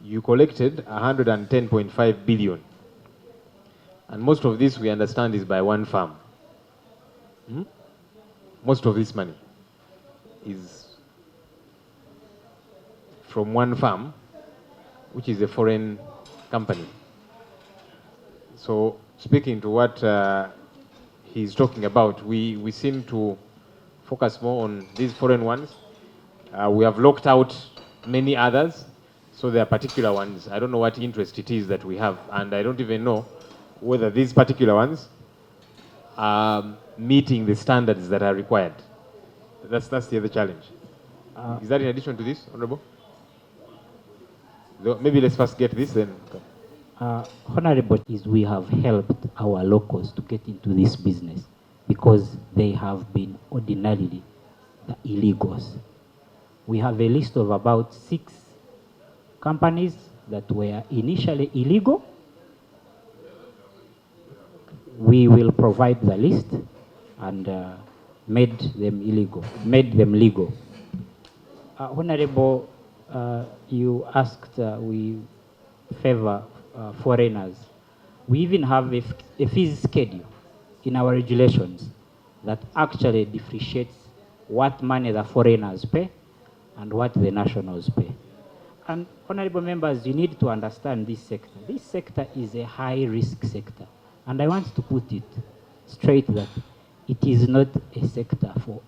Speaker 1: You collected 110.5 billion. And most of this, we understand, is by one firm. Most of this money is from one firm, which is a foreign company. So speaking to what he's talking about, we seem to focus more on these foreign ones. We have locked out many others. So there are particular ones. I don't know what interest it is that we have, and I don't even know whether these particular ones are meeting the standards that are required. That's the other challenge. Is that in addition to this, Honorable? Maybe let's first get this, then.
Speaker 2: Honorable, is we have helped our locals to get into this business because they have been ordinarily the illegals. We have a list of about 6 companies that were initially illegal. We will provide the list and made them legal. Honorable, you asked we favor foreigners. We even have a fees schedule in our regulations that actually differentiates what money the foreigners pay and what the nationals pay. And honorable members, you need to understand this sector. This sector is a high-risk sector. And I want to put it straight that it is not a sector for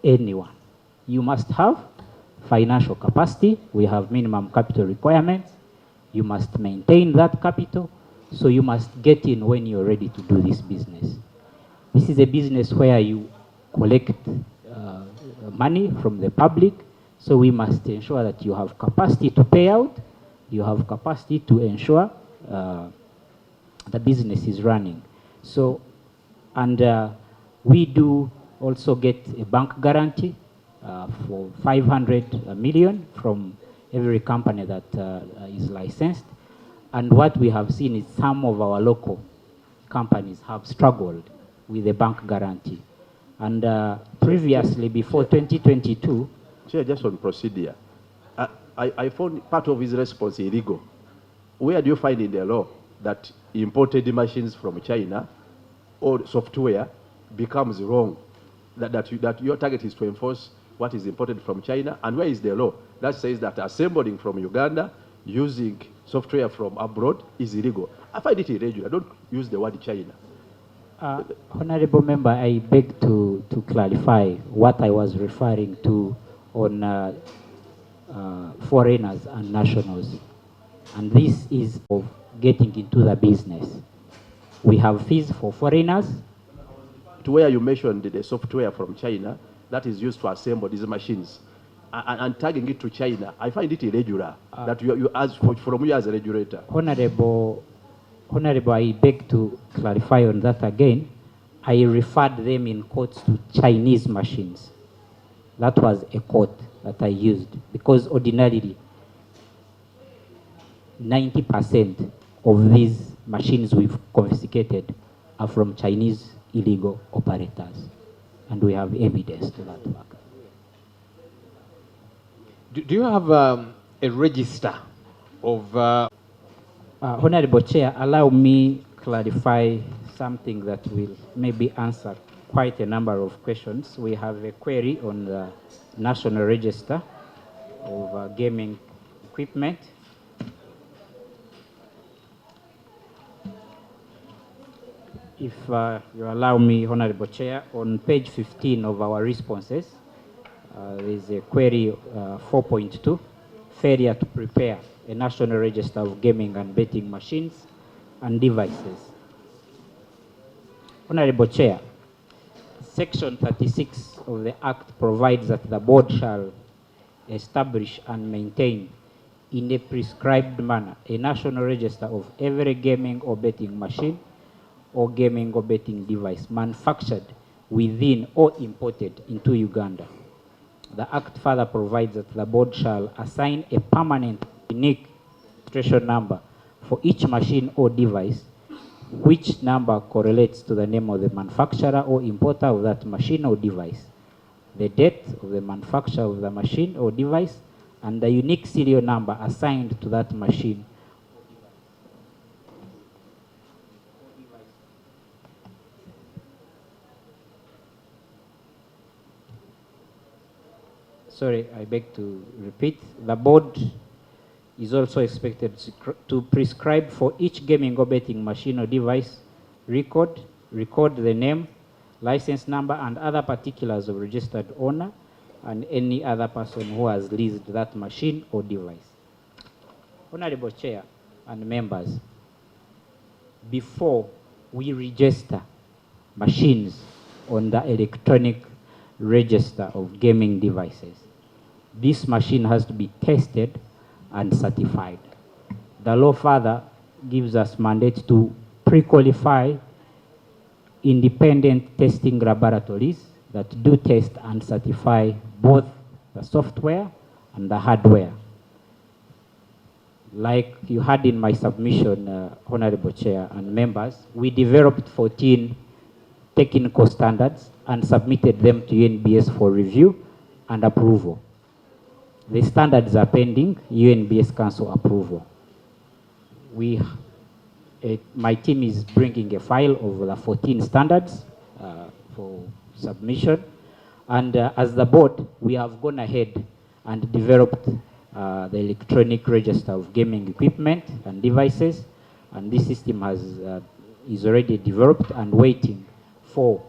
Speaker 2: anyone. You must have financial capacity. We have minimum capital requirements. You must maintain that capital. So you must get in when you're ready to do this business. This is a business where you collect money from the public. So we must ensure that you have capacity to pay out, you have capacity to ensure the business is running. So, and we do also get a bank guarantee for 500 million from every company that is licensed. And what we have seen is some of our local companies have struggled with the bank guarantee. And previously, before 2022,
Speaker 12: Chair, just on procedure, I found part of his response illegal. Where do you find in the law that imported machines from China or software becomes wrong? That your target is to enforce what is imported from China? And where is the law that says that assembling from Uganda using software from abroad is illegal? I find it irregular. Don't use the word China.
Speaker 2: Honorable Member, I beg to clarify what I was referring to on foreigners and nationals. And this is of getting into the business. We have fees for foreigners.
Speaker 12: To where you mentioned the software from China that is used to assemble these machines and tagging it to China, I find it irregular that you ask from you as a regulator.
Speaker 2: Honorable, I beg to clarify on that again. I referred them in courts to Chinese machines. That was a quote that I used because ordinarily 90% of these machines we've confiscated are from Chinese illegal operators. And we have evidence to that fact.
Speaker 1: Do you have a register of...
Speaker 2: Honorable Chair, allow me clarify something that will maybe answer quite a number of questions. We have a query on the National Register of Gaming Equipment. If you allow me, Honorable Chair, on page 15 of our responses, there is a query 4.2, failure to prepare a national register of gaming and betting machines and devices. Honorable Chair, Section 36 of the Act provides that the board shall establish and maintain in a prescribed manner a national register of every gaming or betting machine or gaming or betting device manufactured within or imported into Uganda. The Act further provides that the board shall assign a permanent unique registration number for each machine or device, which number correlates to the name of the manufacturer or importer of that machine or device, the date of the manufacture of the machine or device, and the unique serial number assigned to that machine. Sorry, I beg to repeat. The board is also expected to prescribe for each gaming or betting machine or device, record the name, license number, and other particulars of registered owner and any other person who has leased that machine or device. Honorable Chair and members, before we register machines on the electronic register of gaming devices, this machine has to be tested and certified. The law further gives us mandate to pre-qualify independent testing laboratories that do test and certify both the software and the hardware. Like you had in my submission, Honorable Chair and members, we developed 14 technical standards and submitted them to UNBS for review and approval. The standards are pending UNBS Council approval. My team is bringing a file of the 14 standards for submission. And as the board, we have gone ahead and developed the electronic register of gaming equipment and devices. And this system is already developed and waiting for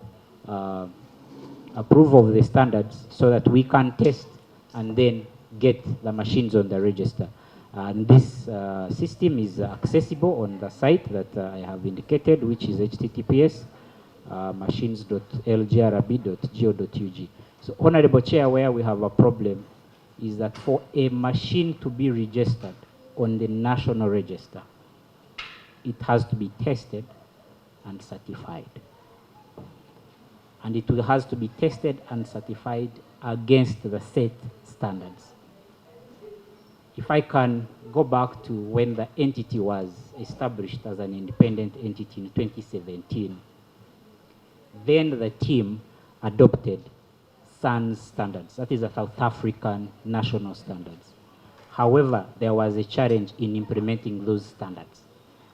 Speaker 2: approval of the standards so that we can test and then get the machines on the register. And this system is accessible on the site that I have indicated, which is https machines.lgrb.go.ug. So, Honorable Chair, where we have a problem is that for a machine to be registered on the national register, it has to be tested and certified. And it has to be tested and certified against the set standards. If I can go back to when the entity was established as an independent entity in 2017, then the team adopted SANS standards, that is the South African national standards. However, there was a challenge in implementing those standards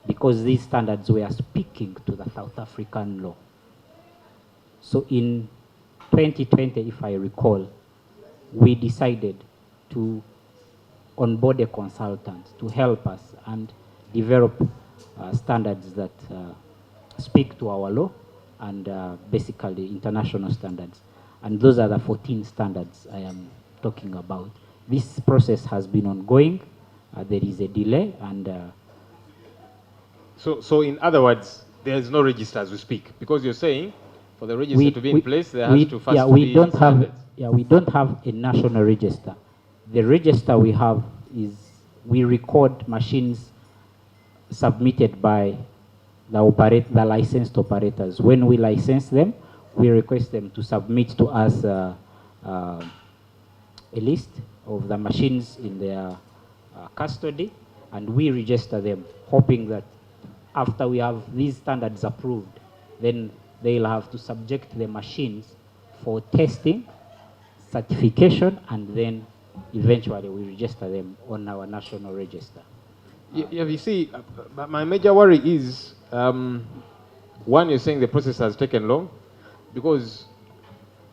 Speaker 2: because these standards were speaking to the South African law. So in 2020, if I recall, we decided to onboard a consultant to help us and develop standards that speak to our law and basically international standards. And those are the 14 standards I am talking about. This process has been ongoing. There is a delay and...
Speaker 1: So in other words, there is no register as we speak, because you're saying for the register to be in place, there has to first be standards.
Speaker 2: We don't have a national register. The register we have is we record machines submitted by the licensed operators. When we license them, we request them to submit to us a list of the machines in their custody, and we register them, hoping that after we have these standards approved, then they'll have to subject the machines for testing, certification, and then eventually we register them on our national register.
Speaker 1: Yeah, you see, but my major worry is, one, you're saying the process has taken long, because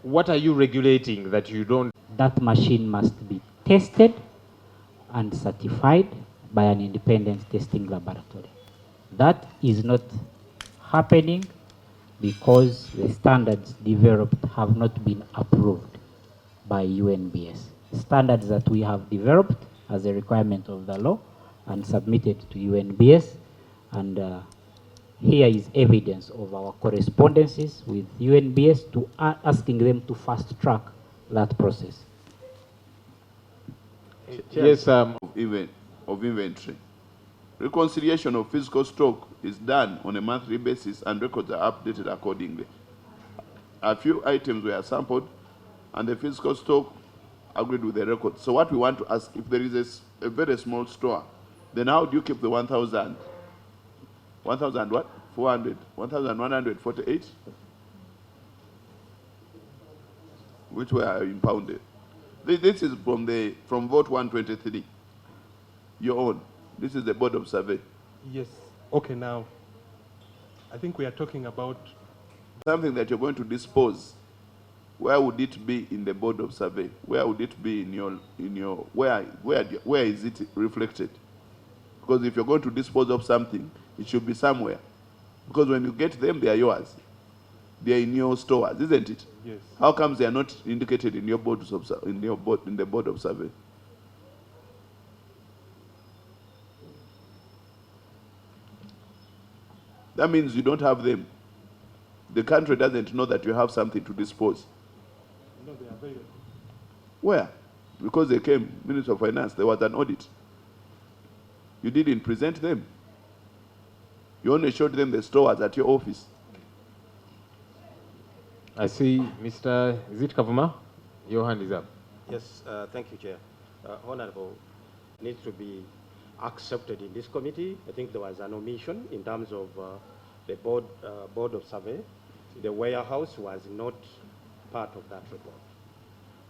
Speaker 1: what are you regulating that you don't?
Speaker 2: That machine must be tested and certified by an independent testing laboratory. That is not happening because the standards developed have not been approved by UNBS. Standards that we have developed as a requirement of the law and submitted to UNBS, and here is evidence of our correspondences with UNBS to asking them to fast track that process.
Speaker 1: Yes,
Speaker 11: of inventory. Reconciliation of physical stock is done on a monthly basis and records are updated accordingly. A few items were sampled and the physical stock agreed with the record. So what we want to ask, if there is a very small store, then how do you keep the 1,000 what? 400, 1,148? Which were impounded. This is from vote 123. Your own. This is the board of survey.
Speaker 9: Yes. Okay, now, I think we are talking about
Speaker 11: Something that you're going to dispose. Where would it be in the board of survey? Where would it be in your where is it reflected? Because if you're going to dispose of something, it should be somewhere. Because when you get them, they are yours. They are in your stores, isn't it?
Speaker 9: yes.
Speaker 11: How comes they are not indicated in your board of in the board of survey? That means you don't have them. The country doesn't know that you have something to dispose.
Speaker 9: No, they are available.
Speaker 11: Where? Because they came, Minister of Finance, there was an audit. You didn't present them. You only showed them the stores at your office.
Speaker 1: I see, Mr. Is it Kavuma? Your hand is up.
Speaker 13: Yes, thank you, Chair. Honorable, needs to be accepted in this committee. I think there was an omission in terms of the board of survey. The warehouse was not part of that report,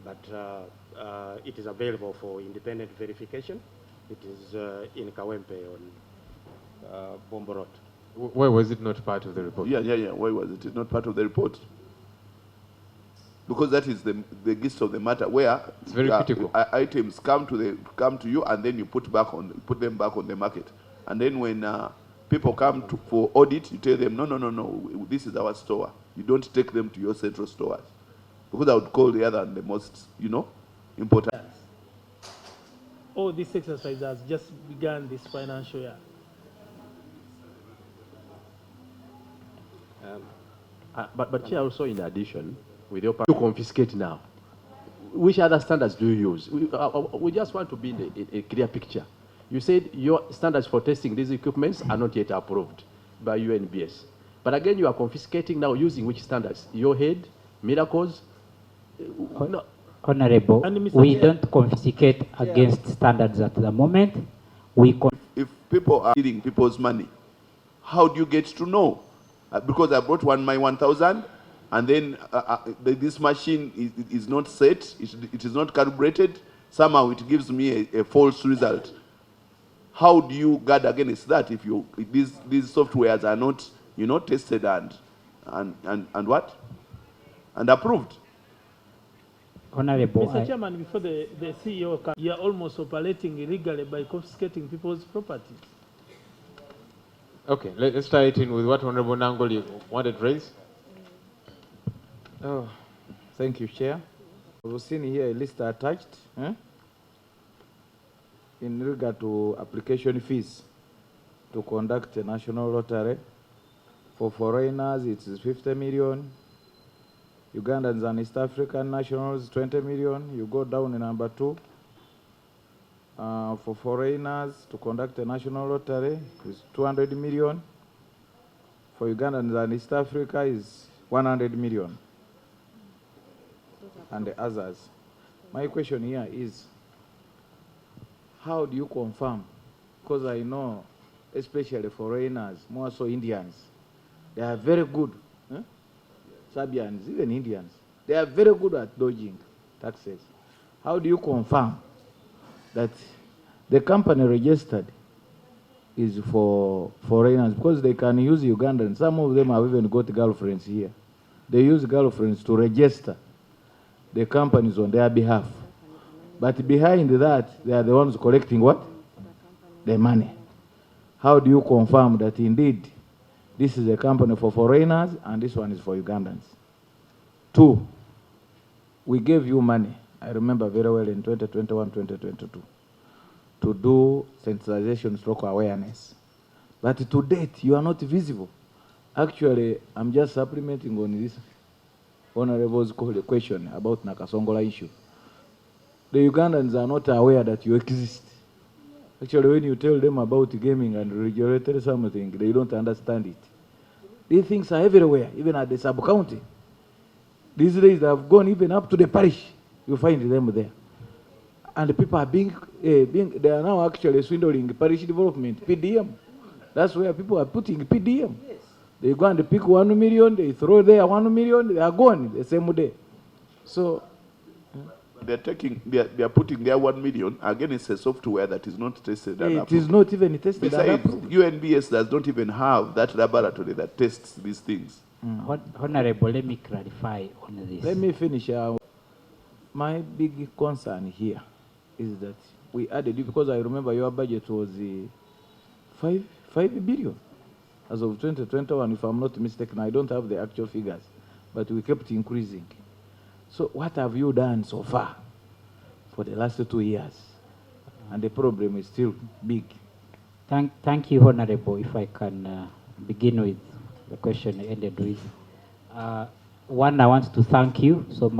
Speaker 13: but it is available for independent verification. It is in Kawempe on Bomborot.
Speaker 1: Why was it not part of the report?
Speaker 11: Yeah. Why was it not part of the report? Because that is the gist of the matter, where
Speaker 1: it's very critical.
Speaker 11: Items come to you, and then you put them back on the market. And then when people come for audit, you tell them, no, this is our store. You don't take them to your central stores, because I would call the other the most, important.
Speaker 5: Oh, this exercise has just begun this financial year.
Speaker 12: But Chair, also in addition, with your to confiscate now, which other standards do you use? We just want to be in a clear picture. You said your standards for testing these equipments are not yet approved by UNBS. But again, you are confiscating now using which standards? Your head, miracles? No.
Speaker 2: Honorable, we don't confiscate against standards at the moment.
Speaker 11: If people are stealing people's money, how do you get to know? Because I brought my 1,000, and then this machine is not set, it is not calibrated, somehow it gives me a false result. How do you guard against that if these softwares are not, tested and what? And approved?
Speaker 2: Honorable,
Speaker 5: Mr. Chairman, before the CEO comes, you are almost operating illegally by confiscating people's properties.
Speaker 1: Okay, let's tie it in with what Honorable Nangoli wanted to raise.
Speaker 7: Oh, thank you, Chair. We've seen here a list attached in regard to application fees to conduct a national lottery. For foreigners, it is 50 million. Ugandans and East African nationals, 20 million. You go down in number 2. For foreigners to conduct a national lottery is 200 million. For Ugandans and East Africa is 100 million. And the others. My question here is, how do you confirm? Because I know, especially foreigners, more so Indians, they are very good. Serbians, even Indians, they are very good at dodging taxes. how do you confirm that the company registered is for foreigners? Because they can use Ugandans. Some of them have even got girlfriends here. They use girlfriends to register the companies on their behalf. But behind that, they are the ones collecting what? The money. How do you confirm that indeed this is a company for foreigners and this one is for Ugandans? 2, we gave you money, I remember very well, in 2021, 2022, to do sensitization stroke awareness. But to date, you are not visible. Actually, I'm just supplementing on this Honorable's question about Nakasongola issue. The Ugandans are not aware that you exist. Actually, when you tell them about gaming and regulatory something, they don't understand it. These things are everywhere, even at the sub-county. These days, they have gone even up to the parish. You find them there. And the people are they are now actually swindling parish development, PDM. That's where people are putting PDM. Yes. They go and pick 1 million, they throw there 1 million, they are gone the same day. So
Speaker 11: they are putting their 1 million against a software that is not tested and approved.
Speaker 7: It is not even tested.
Speaker 11: Besides, UNBS does not even have that laboratory that tests these things.
Speaker 2: Honorable, let me clarify on this.
Speaker 7: Let me finish. My big concern here is that we added, because I remember your budget was 5 billion as of 2021, if I'm not mistaken. I don't have the actual figures, but we kept increasing. So what have you done so far for the last 2 years? And the problem is still big.
Speaker 2: Thank you, Honorable. If I can begin with the question I ended with. One, I want to thank you so much.